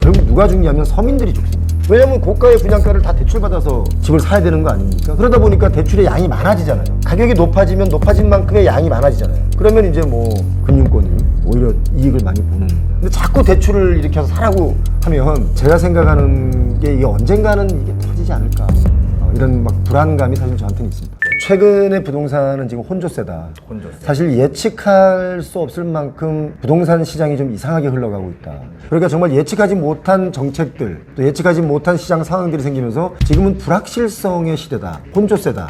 결국 누가 죽냐면 서민들이 죽습니다. 왜냐면 고가의 분양가를 다 대출받아서 집을 사야 되는 거 아닙니까? 그러다 보니까 대출의 양이 많아지잖아요. 가격이 높아지면 높아진 만큼의 양이 많아지잖아요. 그러면 이제 뭐 금융권이 오히려 이익을 많이 보는. 근데 자꾸 대출을 일으켜서 사라고 하면 제가 생각하는 게 이게 언젠가는 이게 터지지 않을까. 이런 막 불안감이 사실 저한테는 있습니다. 최근에 부동산은 지금 혼조세다. 사실 예측할 수 없을 만큼 부동산 시장이 좀 이상하게 흘러가고 있다. 그러니까 정말 예측하지 못한 정책들, 또 예측하지 못한 시장 상황들이 생기면서 지금은 불확실성의 시대다. 혼조세다.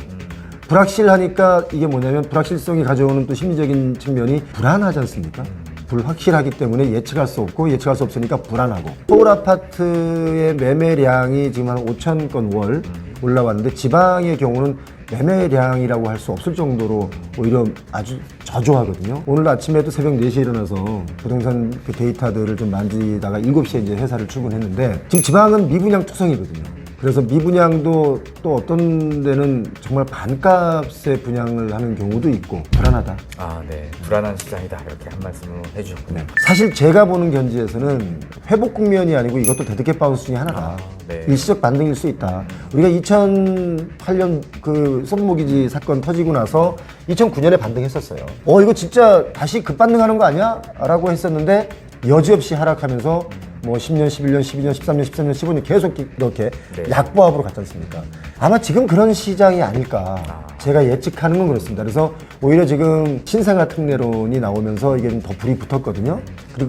불확실하니까 이게 뭐냐면 불확실성이 가져오는 또 심리적인 측면이 불안하지 않습니까? 불확실하기 때문에 예측할 수 없고 예측할 수 없으니까 불안하고. 서울 아파트의 매매량이 지금 한 5천 건 월 올라왔는데 지방의 경우는 매매량이라고 할 수 없을 정도로 오히려 아주 저조하거든요. 오늘 아침에도 새벽 4시에 일어나서 부동산 그 데이터들을 좀 만지다가 7시에 이제 회사를 출근했는데 지금 지방은 미분양 투성이거든요. 그래서 미분양도 또 어떤 데는 정말 반값에 분양을 하는 경우도 있고 불안하다. 아, 네. 불안한 시장이다. 이렇게 한 말씀을 해주셨군요. 네. 사실 제가 보는 견지에서는 회복 국면이 아니고 이것도 데드캣 바운스 중에 하나다. 네. 일시적 반등일 수 있다. 우리가 2008년 그 손모기지 사건 터지고 나서 2009년에 반등했었어요. 이거 진짜 다시 급반등하는 거 아니야? 라고 했었는데 여지없이 하락하면서 뭐 10년, 11년, 12년, 13년, 14년, 15년 계속 이렇게 네. 약보합으로 갔지 않습니까? 아마 지금 그런 시장이 아닐까. 제가 예측하는 건 그렇습니다. 그래서 오히려 지금 신생아 특례론이 나오면서 이게 좀 더 불이 붙었거든요.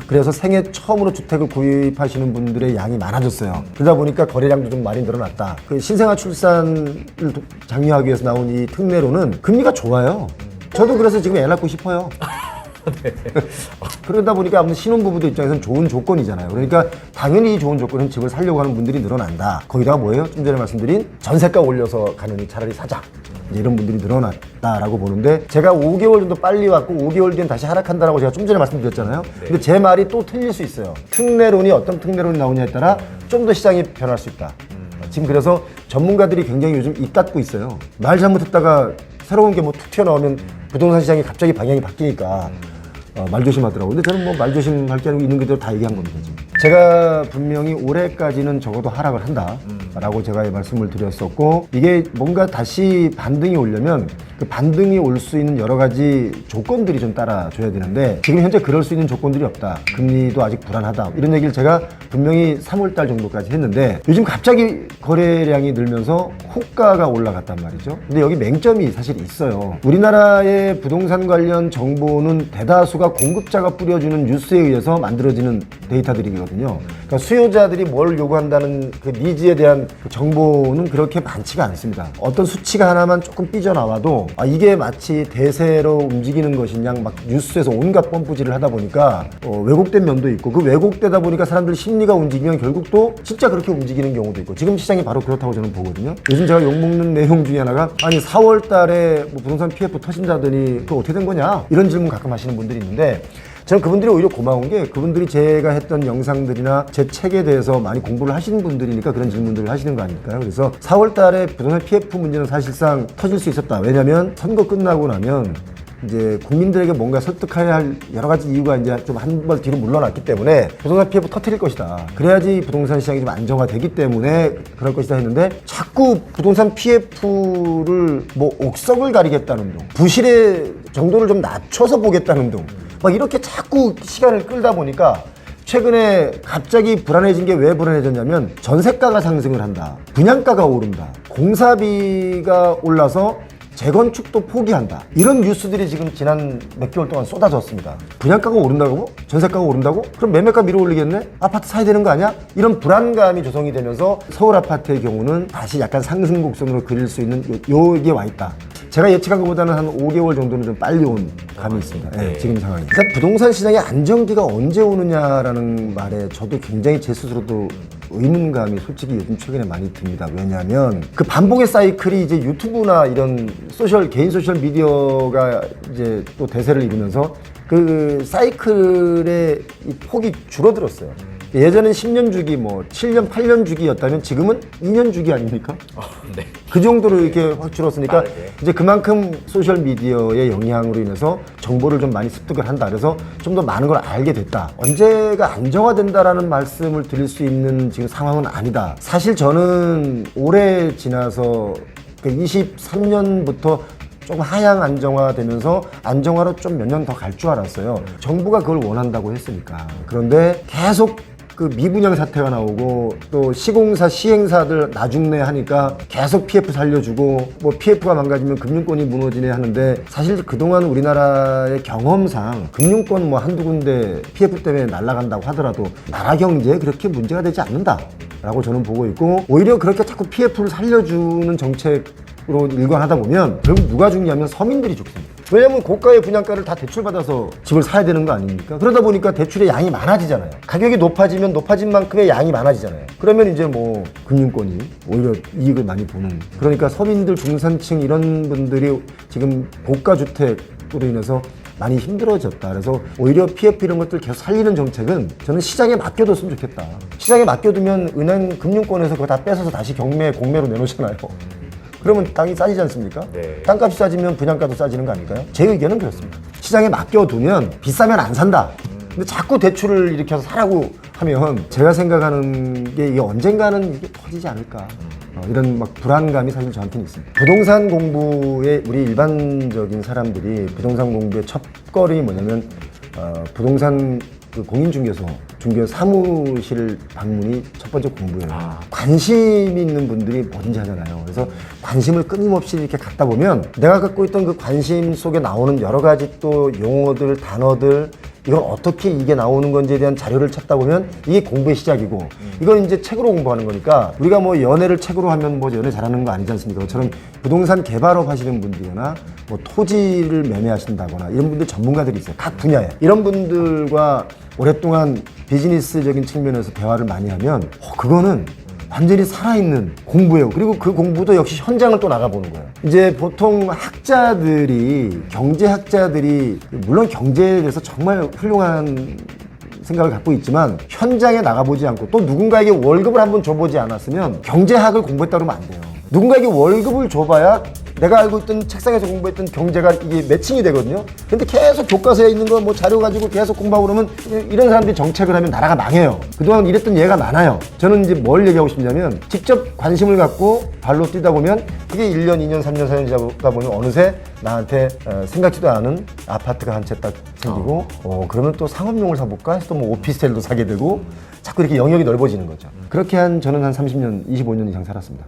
그래서 생애 처음으로 주택을 구입하시는 분들의 양이 많아졌어요. 그러다 보니까 거래량도 좀 많이 늘어났다. 그 신생아 출산을 장려하기 위해서 나온 이 특례론은 금리가 좋아요. 저도 그래서 지금 애 낳고 싶어요. 그러다 보니까 아무튼 신혼부부들 입장에서는 좋은 조건이잖아요. 그러니까 당연히 이 좋은 조건은 집을 살려고 하는 분들이 늘어난다. 거기다가 뭐예요? 좀 전에 말씀드린 전세가 올려서 가느니 차라리 사자. 이제 이런 분들이 늘어났다라고 보는데 제가 5개월 정도 빨리 왔고 5개월 뒤엔 다시 하락한다라고 제가 좀 전에 말씀드렸잖아요. 근데 제 말이 또 틀릴 수 있어요. 특례론이 어떤 특례론이 나오냐에 따라 좀 더 시장이 변할 수 있다. 지금 그래서 전문가들이 굉장히 요즘 입 닫고 있어요. 말 잘못했다가 새로운 게 뭐 툭 튀어나오면 부동산 시장이 갑자기 방향이 바뀌니까 말 조심하더라고요. 근데 저는 뭐 말 조심할 게 아니고 있는 그대로 다 얘기한 겁니다, 지금. 제가 분명히 올해까지는 적어도 하락을 한다라고 제가 말씀을 드렸었고 이게 뭔가 다시 반등이 오려면 그 반등이 올 수 있는 여러 가지 조건들이 좀 따라줘야 되는데 지금 현재 그럴 수 있는 조건들이 없다. 금리도 아직 불안하다. 이런 얘기를 제가 분명히 3월달 정도까지 했는데 요즘 갑자기 거래량이 늘면서 호가가 올라갔단 말이죠. 근데 여기 맹점이 사실 있어요. 우리나라의 부동산 관련 정보는 대다수가 공급자가 뿌려주는 뉴스에 의해서 만들어지는 데이터들이거든요. 그러니까 수요자들이 뭘 요구한다는 그 니즈에 대한 그 정보는 그렇게 많지가 않습니다. 어떤 수치가 하나만 조금 삐져나와도 이게 마치 대세로 움직이는 것이냐 막 뉴스에서 온갖 뻔뿌질을 하다 보니까 왜곡된 면도 있고 그 왜곡되다 보니까 사람들 심리가 움직이면 결국 또 진짜 그렇게 움직이는 경우도 있고 지금 시장이 바로 그렇다고 저는 보거든요. 요즘 제가 욕먹는 내용 중에 하나가 아니 4월 달에 뭐 부동산 PF 터진다더니 그거 어떻게 된 거냐 이런 질문 가끔 하시는 분들이 있는데 저는 그분들이 오히려 고마운 게 그분들이 제가 했던 영상들이나 제 책에 대해서 많이 공부를 하시는 분들이니까 그런 질문들을 하시는 거 아닐까요? 그래서 4월 달에 부동산 PF 문제는 사실상 터질 수 있었다. 왜냐면 선거 끝나고 나면 이제 국민들에게 뭔가 설득해야 할 여러 가지 이유가 이제 좀 한 발 뒤로 물러났기 때문에 부동산 PF 터뜨릴 것이다. 그래야지 부동산 시장이 좀 안정화되기 때문에 그럴 것이다 했는데 자꾸 부동산 PF를 뭐 옥석을 가리겠다는 둥, 부실의 정도를 좀 낮춰서 보겠다는 둥, 막 이렇게 자꾸 시간을 끌다 보니까 최근에 갑자기 불안해진 게 왜 불안해졌냐면 전세가가 상승을 한다. 분양가가 오른다. 공사비가 올라서 재건축도 포기한다. 이런 뉴스들이 지금 지난 몇 개월 동안 쏟아졌습니다. 분양가가 오른다고? 전세가가 오른다고? 그럼 매매가 밀어 올리겠네? 아파트 사야 되는 거 아니야? 이런 불안감이 조성이 되면서 서울 아파트의 경우는 다시 약간 상승 곡선으로 그릴 수 있는 요게 와 있다. 제가 예측한 것보다는 한 5개월 정도는 좀 빨리 온 감이 있습니다. 네, 지금 상황이. 그러니까 부동산 시장의 안정기가 언제 오느냐라는 말에 저도 굉장히 제 스스로도 의문감이 솔직히 요즘 최근에 많이 듭니다. 왜냐하면 그 반복의 사이클이 이제 유튜브나 이런 개인 소셜 미디어가 이제 또 대세를 이루면서 그 사이클의 이 폭이 줄어들었어요. 예전엔 10년 주기, 뭐 7년, 8년 주기였다면 지금은 2년 주기 아닙니까? 네. 그 정도로 이렇게 확 줄었으니까 빠르게. 이제 그만큼 소셜 미디어의 영향으로 인해서 정보를 좀 많이 습득을 한다. 그래서 좀 더 많은 걸 알게 됐다. 언제가 안정화된다라는 말씀을 드릴 수 있는 지금 상황은 아니다. 사실 저는 올해 지나서 23년부터 좀 하향 안정화되면서 안정화로 좀 몇 년 더 갈 줄 알았어요. 정부가 그걸 원한다고 했으니까. 그런데 계속 그 미분양 사태가 나오고 또 시공사 시행사들 나중내 하니까 계속 PF 살려주고 뭐 PF가 망가지면 금융권이 무너지네 하는데 사실 그동안 우리나라의 경험상 금융권 뭐 한두 군데 PF 때문에 날아간다고 하더라도 나라 경제에 그렇게 문제가 되지 않는다라고 저는 보고 있고 오히려 그렇게 자꾸 PF를 살려주는 정책으로 일관하다 보면 결국 누가 죽냐면 서민들이 죽습니다. 왜냐면 고가의 분양가를 다 대출받아서 집을 사야 되는 거 아닙니까? 그러다 보니까 대출의 양이 많아지잖아요. 가격이 높아지면 높아진 만큼의 양이 많아지잖아요. 그러면 이제 뭐 금융권이 오히려 이익을 많이 보는. 그러니까 서민들, 중산층 이런 분들이 지금 고가 주택으로 인해서 많이 힘들어졌다. 그래서 오히려 PF 이런 것들 계속 살리는 정책은 저는 시장에 맡겨뒀으면 좋겠다. 시장에 맡겨두면 은행 금융권에서 그거 다 뺏어서 다시 경매, 공매로 내놓잖아요. 그러면 땅이 싸지지 않습니까? 네. 땅값이 싸지면 분양가도 싸지는 거 아닐까요? 제 의견은 그렇습니다. 시장에 맡겨두면 비싸면 안 산다. 근데 자꾸 대출을 일으켜서 사라고 하면 제가 생각하는 게 이게 언젠가는 이게 터지지 않을까. 이런 막 불안감이 사실 저한테는 있습니다. 부동산 공부에 우리 일반적인 사람들이 부동산 공부의 첫걸음이 뭐냐면 부동산 그 공인중개소, 중개사 사무실 방문이 첫 번째 공부예요. 관심 있는 분들이 뭐든지 하잖아요. 그래서 관심을 끊임없이 이렇게 갖다 보면 내가 갖고 있던 그 관심 속에 나오는 여러 가지 또 용어들, 단어들 이걸 어떻게 이게 나오는 건지에 대한 자료를 찾다 보면 이게 공부의 시작이고 이건 이제 책으로 공부하는 거니까 우리가 뭐 연애를 책으로 하면 뭐 연애 잘하는 거 아니지 않습니까? 그처럼 부동산 개발업 하시는 분들이거나 뭐 토지를 매매하신다거나 이런 분들 전문가들이 있어요. 각 분야에. 이런 분들과 오랫동안 비즈니스적인 측면에서 대화를 많이 하면 그거는 완전히 살아있는 공부예요. 그리고 그 공부도 역시 현장을 또 나가보는 거예요. 이제 보통 학자들이, 경제학자들이, 물론 경제에 대해서 정말 훌륭한 생각을 갖고 있지만 현장에 나가보지 않고 또 누군가에게 월급을 한번 줘보지 않았으면 경제학을 공부했다 그러면 안 돼요. 누군가에게 월급을 줘봐야 내가 알고 있던 책상에서 공부했던 경제가 이게 매칭이 되거든요. 근데 계속 교과서에 있는 거 뭐 자료 가지고 계속 공부하고 그러면 이런 사람들이 정책을 하면 나라가 망해요. 그동안 이랬던 예가 많아요. 저는 이제 뭘 얘기하고 싶냐면 직접 관심을 갖고 발로 뛰다 보면 그게 1년, 2년, 3년, 4년 지나다 보면 어느새 나한테 생각지도 않은 아파트가 한 채 딱 생기고 그러면 또 상업용을 사볼까 해서 또 뭐 오피스텔도 사게 되고 자꾸 이렇게 영역이 넓어지는 거죠. 그렇게 저는 한 30년, 25년 이상 살았습니다.